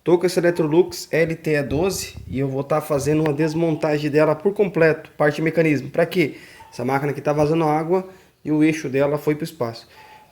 Tô com essa Electrolux LTE12 e eu vou estar fazendo uma desmontagem dela por completo, parte de mecanismo. Para quê? Essa máquina aqui tá vazando água e o eixo dela foi para o espaço.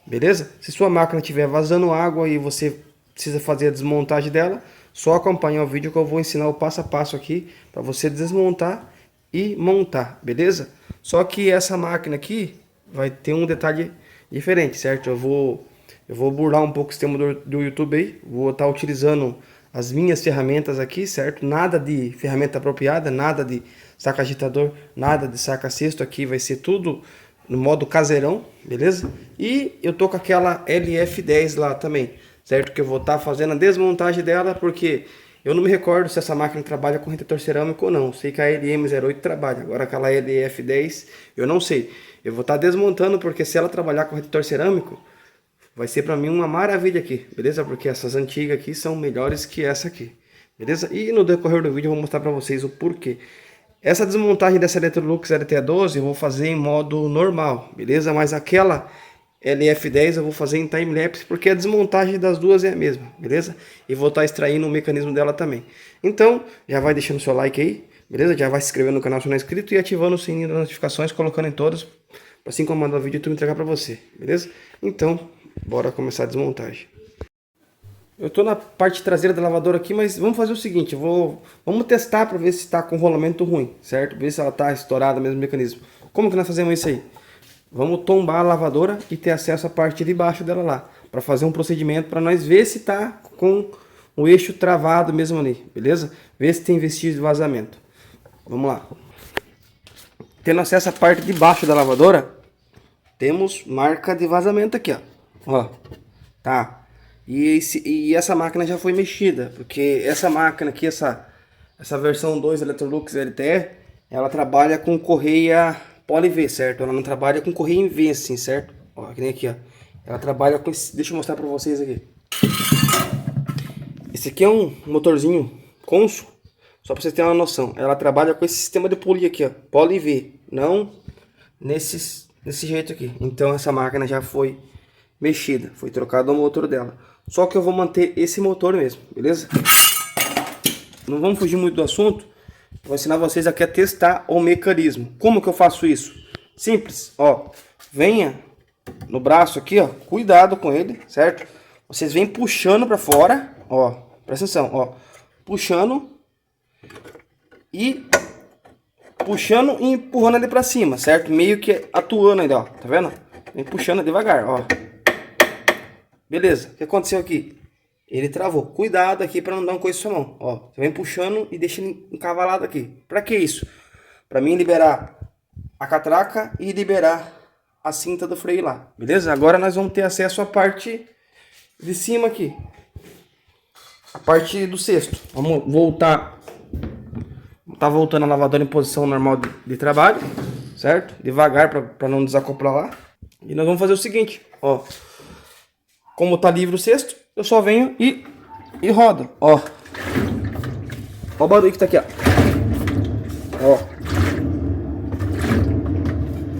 Beleza? Se sua máquina estiver vazando água e você precisa fazer a desmontagem dela, só acompanhar o vídeo que eu vou ensinar o passo a passo aqui para você desmontar e montar, beleza? Só que essa máquina aqui vai ter um detalhe diferente, certo? Eu vou burlar um pouco o sistema do YouTube aí, vou estar utilizando as minhas ferramentas aqui, certo? Nada de ferramenta apropriada, nada de saca agitador, nada de saca cesto, aqui vai ser tudo no modo caseirão, beleza? E eu tô com aquela LF10 lá também, certo? Que eu vou estar fazendo a desmontagem dela, porque eu não me recordo se essa máquina trabalha com retentor cerâmico ou não. Sei que a LM08 trabalha, agora aquela LF10 eu não sei. Eu vou estar desmontando, porque se ela trabalhar com retentor cerâmico, vai ser para mim uma maravilha aqui, beleza? Porque essas antigas aqui são melhores que essa aqui, beleza? E no decorrer do vídeo eu vou mostrar para vocês o porquê. Essa desmontagem dessa Electrolux LT12 eu vou fazer em modo normal, beleza? Mas aquela LF10 eu vou fazer em time-lapse, porque a desmontagem das duas é a mesma, beleza? E vou estar extraindo o mecanismo dela também. Então, já vai deixando seu like aí, beleza? Já vai se inscrevendo no canal se não é inscrito e ativando o sininho das notificações, colocando em todas, para assim que eu mandar o vídeo eu entregar para você, beleza? Então, bora começar a desmontagem. Eu tô na parte traseira da lavadora aqui, mas vamos fazer o seguinte, vamos testar para ver se está com rolamento ruim, certo? Ver se ela está estourada mesmo o mecanismo. Como que nós fazemos isso aí? Vamos tombar a lavadora e ter acesso à parte de baixo dela lá, para fazer um procedimento para nós ver se está com o eixo travado mesmo ali, beleza? Ver se tem vestígio de vazamento. Vamos lá. Tendo acesso à parte de baixo da lavadora, temos marca de vazamento aqui, ó, tá? E essa máquina já foi mexida, porque essa máquina aqui, essa versão 2 Electrolux LTE, ela trabalha com correia Poly V, certo? Ela não trabalha com correia em V, assim, certo? Ó, que nem aqui, ó. Ela trabalha com esse, deixa eu mostrar pra vocês aqui. Esse aqui é um motorzinho Consul, só pra vocês terem uma noção. Ela trabalha com esse sistema de polia aqui, ó, Poly V, não desse jeito aqui. Então essa máquina já foi mexida, foi trocado o motor dela. Só que eu vou manter esse motor mesmo, beleza? Não vamos fugir muito do assunto. Vou ensinar vocês aqui a testar o mecanismo. Como que eu faço isso? Simples, ó. Venha no braço aqui, ó. Cuidado com ele, certo? Vocês vêm puxando para fora, ó. Presta atenção, ó. Puxando e empurrando ele para cima, certo? Meio que atuando ainda, ó. Tá vendo? Vem puxando devagar, ó. Beleza, o que aconteceu aqui? Ele travou. Cuidado aqui para não dar um coice na sua mão. Ó, você vem puxando e deixa ele encavalado aqui. Para que isso? Para mim liberar a catraca e liberar a cinta do freio lá. Beleza? Agora nós vamos ter acesso à parte de cima aqui. A parte do cesto. Vamos voltar. Tá voltando a lavadora em posição normal de trabalho. Certo? Devagar para não desacoplar lá. E nós vamos fazer o seguinte, ó. Como tá livre o cesto, eu só venho e rodo, ó. Ó o barulho que tá aqui, ó. Ó.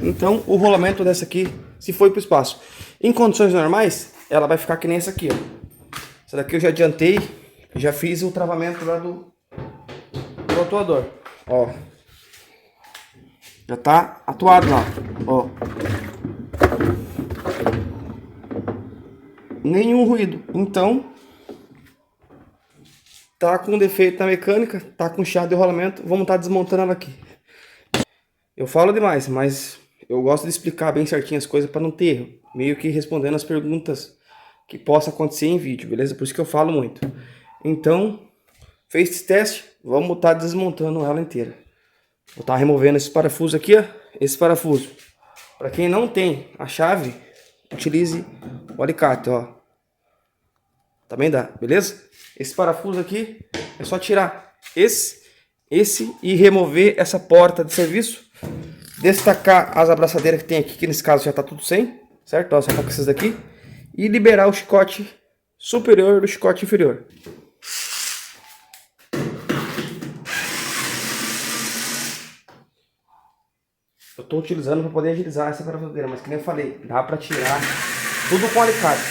Então, o rolamento dessa aqui se foi pro espaço. Em condições normais, ela vai ficar que nem essa aqui, ó. Essa daqui eu já adiantei, já fiz o travamento lá do atuador, ó. Já tá atuado lá, ó. Nenhum ruído, então tá com defeito na mecânica, tá com chiado de rolamento, vamos estar desmontando ela aqui. Eu falo demais, mas eu gosto de explicar bem certinho as coisas para não ter erro, meio que respondendo as perguntas que possa acontecer em vídeo, beleza? Por isso que eu falo muito. Então, fez esse teste, vamos estar desmontando ela inteira. Vou estar removendo esse parafuso aqui, ó, esse parafuso. Para quem não tem a chave, utilize o alicate, ó. Também dá, beleza? Esse parafuso aqui é só tirar esse e remover essa porta de serviço. Destacar as abraçadeiras que tem aqui, que nesse caso já tá tudo sem, certo? Ó, só tá com essas daqui. E liberar o chicote superior do chicote inferior. Eu tô utilizando para poder agilizar essa parafusadeira, mas que nem eu falei, dá para tirar tudo com alicate.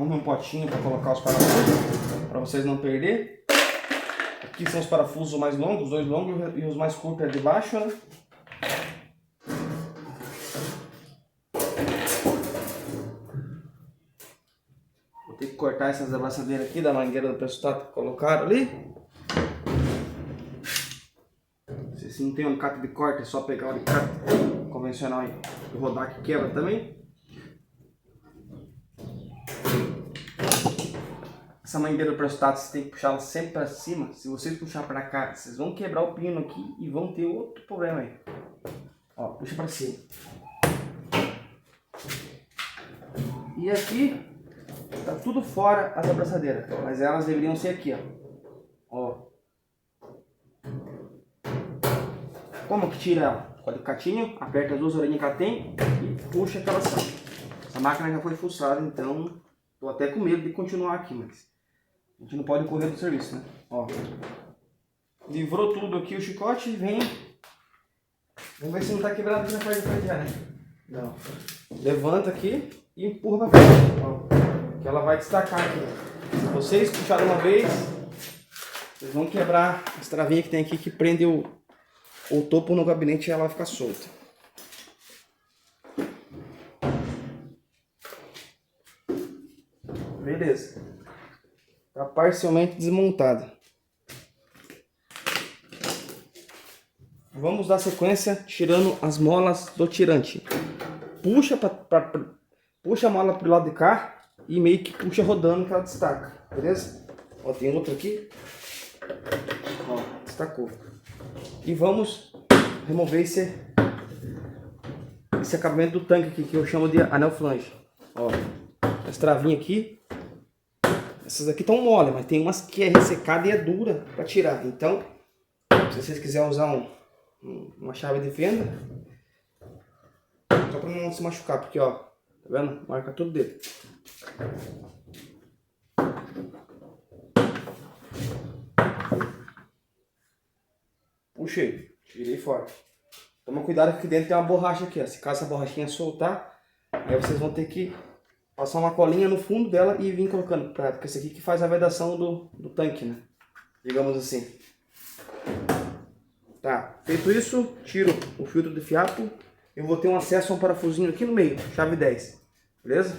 arrume um potinho para colocar os parafusos, para vocês não perder. Aqui são os parafusos mais longos, os dois longos e os mais curtos é de baixo, né? Vou ter que cortar essas abraçadeiras aqui da mangueira do pressostato que colocaram ali. Se não tem um alicate de corte, é só pegar o alicate convencional e rodar que quebra também. Essa mangueira do pressostato você tem que puxar ela sempre para cima. Se vocês puxar para cá, vocês vão quebrar o pino aqui e vão ter outro problema aí. Ó, puxa para cima. E aqui tá tudo fora as abraçadeiras, mas elas deveriam ser aqui, ó. Como que tira ela? Com o alicatinho, aperta as duas orelhinhas que ela tem e puxa que ela sai. Essa máquina já foi fuçada, então tô até com medo de continuar aqui, mas a gente não pode correr do serviço, né? Ó, livrou tudo aqui o chicote e vem. Vamos ver se não tá quebrado aqui na parte de frente já, né? Não. Levanta aqui e empurra pra frente, ó, que ela vai destacar aqui. Se vocês puxarem uma vez, vocês vão quebrar as travinhas que tem aqui que prende o topo no gabinete e ela vai ficar solta. Beleza. Tá parcialmente desmontada. Vamos dar sequência tirando as molas do tirante. Puxa a mola pro lado de cá e meio que puxa rodando que ela destaca. Beleza? Ó, tem outra aqui. Ó, destacou. E vamos remover esse acabamento do tanque aqui, que eu chamo de anel flange. Ó, as travinhas aqui. Essas aqui estão mole, mas tem umas que é ressecada e é dura para tirar. Então, se vocês quiserem usar uma chave de fenda, só para não se machucar, porque ó, tá vendo? Marca tudo dele. Puxei, tirei fora. Toma cuidado que aqui dentro tem uma borracha aqui, ó. Se caso essa borrachinha soltar, aí vocês vão ter que passar uma colinha no fundo dela e vir colocando pra, porque esse aqui que faz a vedação do tanque, né? Digamos assim. Tá, feito isso, tiro o filtro de fiapo. Eu vou ter um acesso a um parafusinho aqui no meio, chave 10. Beleza?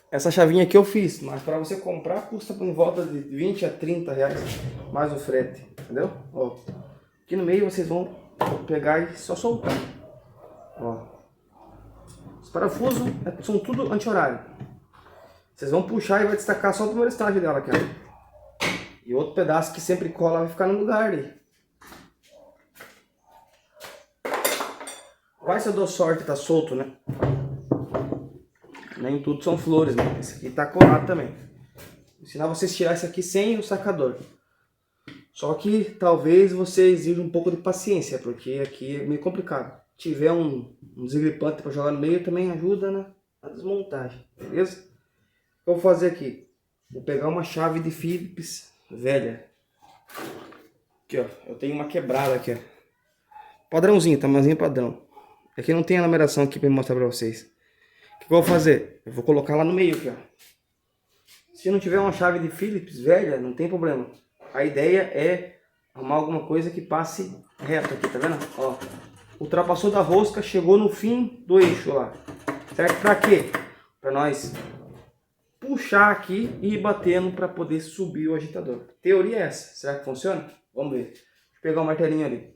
Essa chavinha aqui eu fiz, mas para você comprar custa em volta de 20 a 30 reais mais o frete, entendeu? Ó, aqui no meio vocês vão pegar e só soltar. Ó, os parafusos são tudo anti-horário. Vocês vão puxar e vai destacar só o primeiro estágio dela aqui, ó. E outro pedaço que sempre cola vai ficar no lugar ali. Vai se eu dou sorte, tá solto, né? Nem tudo são flores, né? Esse aqui tá colado também. Vou ensinar vocês a tirar esse aqui sem o sacador. Só que talvez você exija um pouco de paciência, porque aqui é meio complicado. Se tiver um desengripante para jogar no meio, também ajuda na desmontagem, beleza? O que eu vou fazer aqui? Vou pegar uma chave de Phillips velha. Aqui, ó. Eu tenho uma quebrada aqui, ó. Padrãozinho, tamanhozinho padrão. Aqui não tem a numeração aqui para mostrar para vocês. O que eu vou fazer? Eu vou colocar lá no meio aqui, ó. Se não tiver uma chave de Phillips velha, não tem problema. A ideia é arrumar alguma coisa que passe reto aqui, tá vendo? Ó, ultrapassou da rosca, chegou no fim do eixo lá. Certo? Pra quê? Pra nós puxar aqui e ir batendo para poder subir o agitador. Teoria é essa. Será que funciona? Vamos ver. Deixa eu pegar um martelinho ali.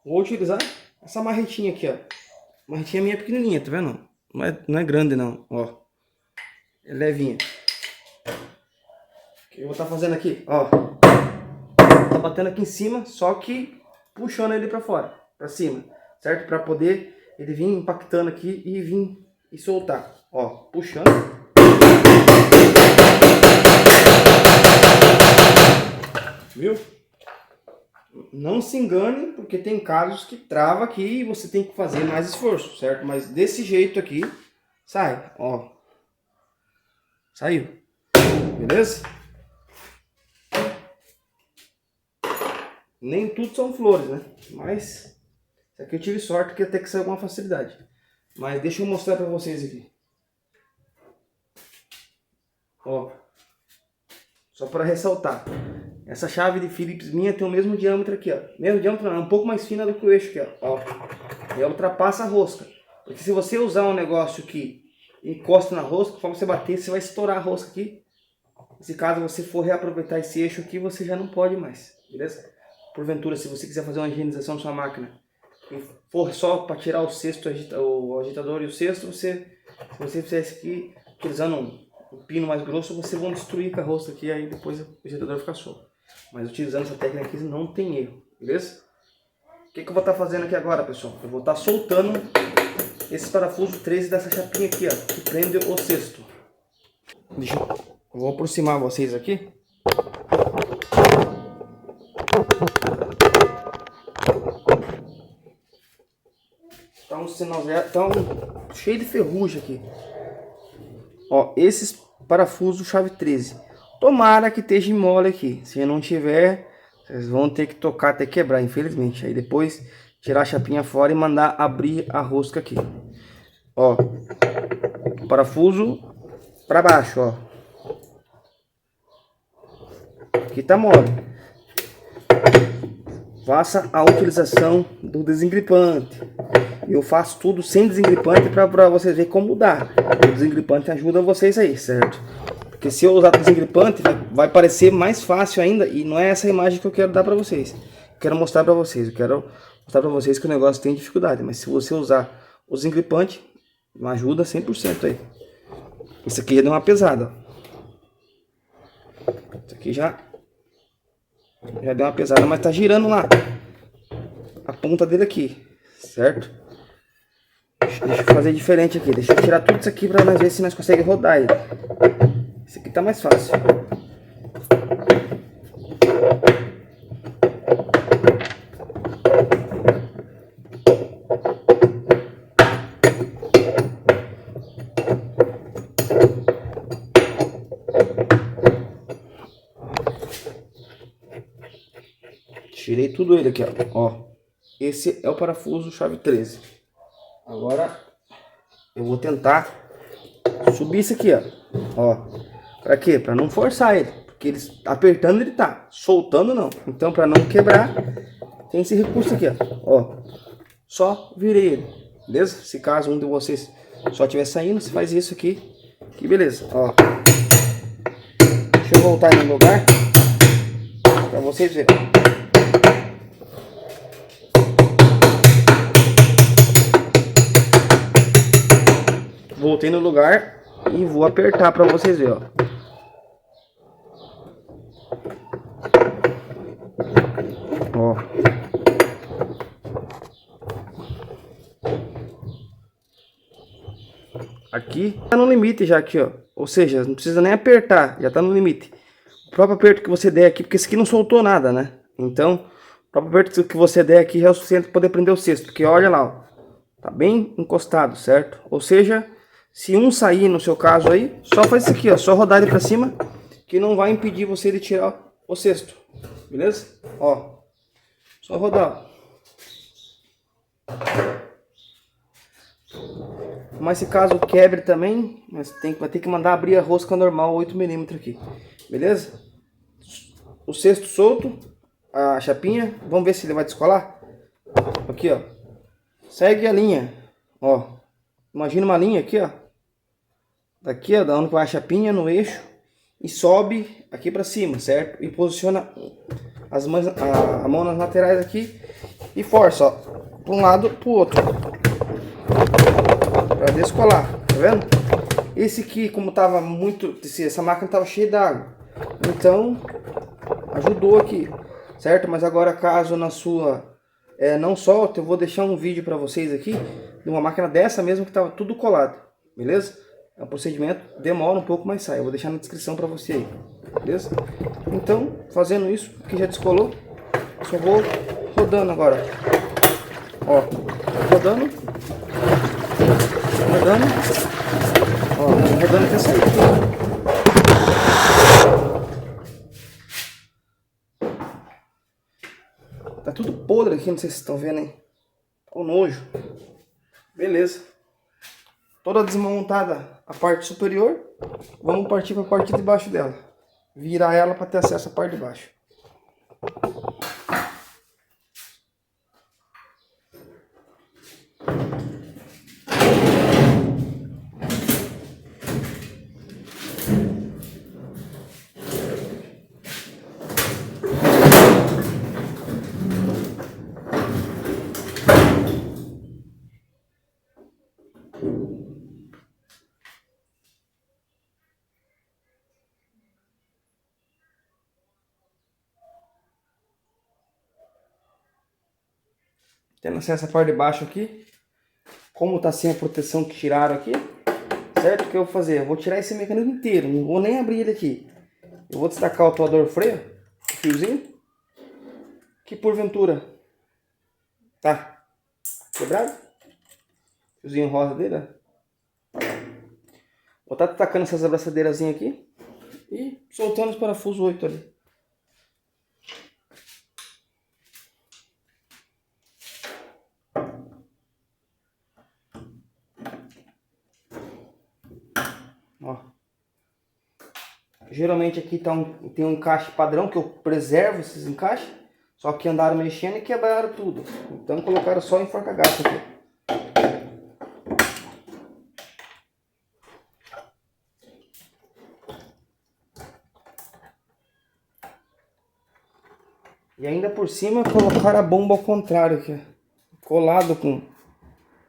Vou utilizar essa marretinha aqui, ó. Marretinha minha pequenininha, tá vendo? Não é grande não, ó. É levinha. O que eu vou estar fazendo aqui, ó. Tá batendo aqui em cima, só que puxando ele para fora, para cima, certo? Para poder ele vir impactando aqui e vir e soltar, ó, puxando. Viu? Não se engane, porque tem casos que trava aqui e você tem que fazer mais esforço, certo? Mas desse jeito aqui, sai, ó. Saiu. Beleza? Nem tudo são flores, né? Mas isso aqui eu tive sorte que até que saiu com uma facilidade. Mas deixa eu mostrar pra vocês aqui. Ó, só para ressaltar, essa chave de Phillips minha tem o mesmo diâmetro aqui, ó. Mesmo diâmetro não, é um pouco mais fina do que o eixo aqui, ó. E ela ultrapassa a rosca. Porque se você usar um negócio que encosta na rosca, conforme você bater, você vai estourar a rosca aqui. Se caso você for reaproveitar esse eixo aqui, você já não pode mais, beleza? Porventura, se você quiser fazer uma higienização da sua máquina e for só para tirar o cesto, o agitador e o cesto, se você fizer isso aqui utilizando um pino mais grosso, vocês vão destruir com a rosca aqui, aí depois o agitador fica solto. Mas utilizando essa técnica aqui não tem erro, beleza? O que eu vou estar fazendo aqui agora, pessoal? Eu vou estar soltando esse parafuso 13 dessa chapinha aqui, ó, que prende o cesto. Eu vou aproximar vocês aqui. Tá um sinal zero, tá cheio de ferrugem aqui. Ó, esses parafusos chave 13. Tomara que esteja mole aqui. Se não tiver, vocês vão ter que tocar até quebrar, infelizmente. Aí depois tirar a chapinha fora e mandar abrir a rosca aqui. Ó, parafuso para baixo, ó. Aqui tá mole. Faça a utilização do desengripante. Eu faço tudo sem desengripante para vocês verem como dá. O desengripante ajuda vocês aí, certo? Porque se eu usar desengripante, vai parecer mais fácil ainda. E não é essa imagem que eu quero dar para vocês. Eu quero mostrar para vocês. Eu quero mostrar para vocês que o negócio tem dificuldade. Mas se você usar o desengripante, ajuda 100% aí. Isso aqui já deu uma pesada. Isso aqui já deu uma pesada, mas tá girando lá a ponta dele aqui, certo? Deixa eu fazer diferente aqui. Deixa eu tirar tudo isso aqui pra nós ver se nós conseguimos rodar ele. Esse aqui tá mais fácil. Tirei tudo ele aqui, ó. Esse é o parafuso chave 13. Agora eu vou tentar subir isso aqui, ó. Pra quê? Pra não forçar ele. Porque ele apertando ele tá, soltando não. Então pra não quebrar, tem esse recurso aqui, ó. Só virei ele, beleza? Se caso um de vocês só estiver saindo, você faz isso aqui, que beleza, ó. Deixa eu voltar no lugar pra vocês verem. Voltei no lugar e vou apertar para vocês verem, ó. Ó. Aqui tá no limite já aqui, ó. Ou seja, não precisa nem apertar, já tá no limite. O próprio aperto que você der aqui, porque esse aqui não soltou nada, né? Então, o próprio aperto que você der aqui já é o suficiente para poder prender o cesto, porque olha lá, ó. Tá bem encostado, certo? Ou seja, se um sair no seu caso aí, só faz isso aqui, ó, só rodar ele para cima, que não vai impedir você de tirar o cesto, beleza? Ó, só rodar. Mas se caso quebre também, vai ter que mandar abrir a rosca normal 8mm aqui, beleza? O cesto solto, a chapinha, vamos ver se ele vai descolar. Aqui, ó, segue a linha, ó, imagina uma linha aqui, ó. Daqui, ó, da onde vai a chapinha no eixo e sobe aqui para cima, certo? E posiciona a mão nas laterais aqui e força, ó, para um lado para o outro, para descolar, tá vendo? Esse aqui, como tava muito, essa máquina tava cheia d'água, então ajudou aqui, certo? Mas agora caso na sua não solta, eu vou deixar um vídeo para vocês aqui de uma máquina dessa mesmo que tava tudo colado, beleza? É um procedimento, demora um pouco, mas sai. Eu vou deixar na descrição para você aí, beleza? Então, fazendo isso, que já descolou, só vou rodando agora. Ó, rodando. Rodando. Ó, rodando até sair. tudo podre aqui, não sei se vocês estão vendo aí. Com nojo. Beleza. Toda desmontada a parte superior. Vamos partir para a parte de baixo dela. Virar ela para ter acesso à parte de baixo. Tendo acesso à parte de baixo aqui. Como tá sem a proteção que tiraram aqui, certo? O que eu vou fazer? Eu vou tirar esse mecanismo inteiro. Não vou nem abrir ele aqui. Eu vou destacar o atuador freio, o fiozinho, que porventura tá quebrado. Fiozinho rosa dele, ó. Vou estar destacando essas abraçadeiras aqui e soltando os parafusos 8 ali. Ó. Geralmente aqui tem um encaixe padrão que eu preservo esses encaixes. Só que andaram mexendo e quebraram tudo. Então colocaram só enforca-gato aqui. E ainda por cima colocaram a bomba ao contrário aqui. Colado com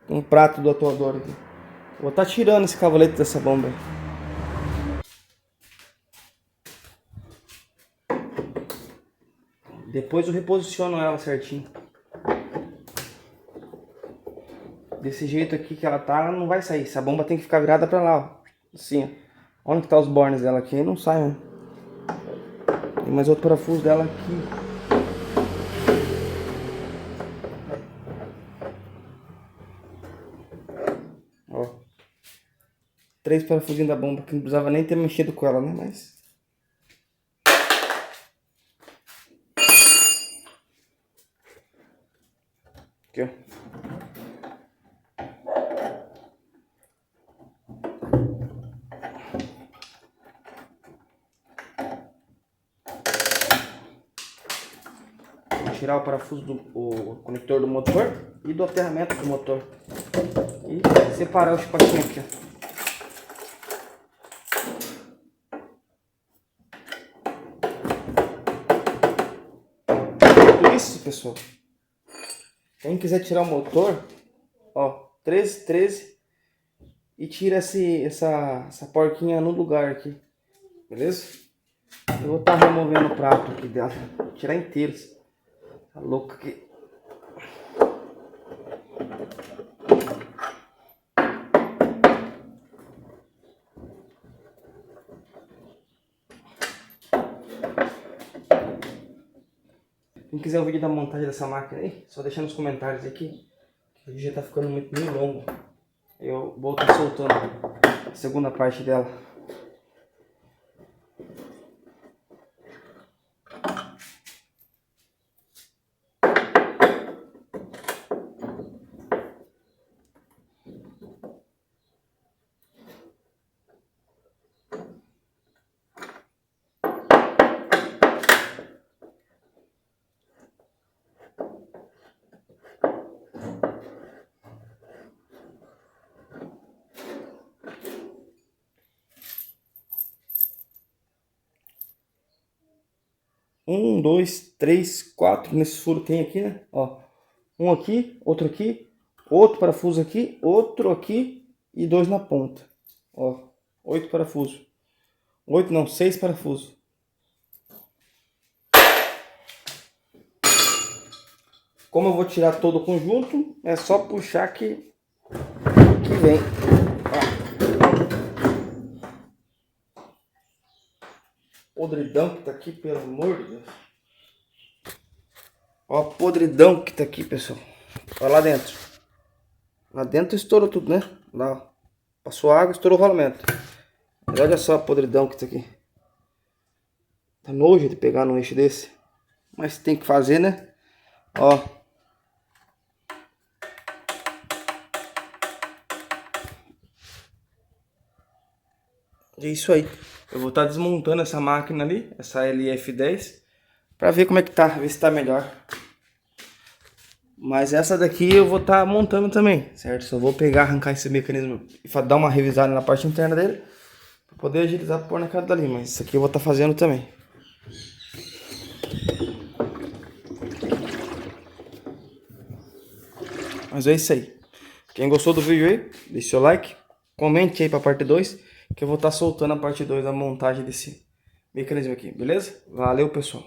um prato do atuador aqui. Vou estar tirando esse cavalete dessa bomba. Depois eu reposiciono ela certinho. Desse jeito aqui que ela tá, ela não vai sair. Essa bomba tem que ficar virada pra lá, ó. Assim, ó. Onde que tá os bornes dela aqui? Aí não sai, né? Tem mais outro parafuso dela aqui. Ó. 3 parafusinhos da bomba que não precisava nem ter mexido com ela, né? Mas... aqui, ó. Vou tirar o parafuso do conector do motor e do aterramento do motor. E separar o chicotinho aqui, ó. Isso, pessoal. Quem quiser tirar o motor, ó, 13 e tira essa porquinha no lugar aqui, beleza? Eu vou estar removendo o prato aqui dela, vou tirar inteiro. Tá louco aqui. Quem quiser o vídeo da montagem dessa máquina aí, só deixa nos comentários aqui, que o vídeo já tá ficando muito longo. Eu vou estar soltando a segunda parte dela. Um, dois, três, quatro nesse furo tem aqui, né? Ó, um aqui, outro parafuso aqui, outro aqui e 2 na ponta. Ó, 8 parafusos. 8 não, 6 parafusos. Como eu vou tirar todo o conjunto, é só puxar que vem. Ó. Podridão que tá aqui, pelo amor de Deus. Ó, a podridão que tá aqui, pessoal. Olha lá dentro. Lá dentro estourou tudo, né? Lá, ó. Passou água, estourou o rolamento. Mas olha só a podridão que tá aqui. Tá nojo de pegar num eixo desse. Mas tem que fazer, né? Ó. É isso aí. Eu vou estar desmontando essa máquina ali, essa LF10, para ver como é que tá, ver se tá melhor. Mas essa daqui eu vou estar montando também, certo? Só vou pegar, arrancar esse mecanismo e dar uma revisada na parte interna dele, para poder agilizar pôr na cara dali. Mas isso aqui eu vou estar fazendo também. Mas é isso aí. Quem gostou do vídeo aí, deixe seu like, comente aí pra parte 2, que eu vou estar soltando a parte 2 da montagem desse mecanismo aqui, beleza? Valeu, pessoal!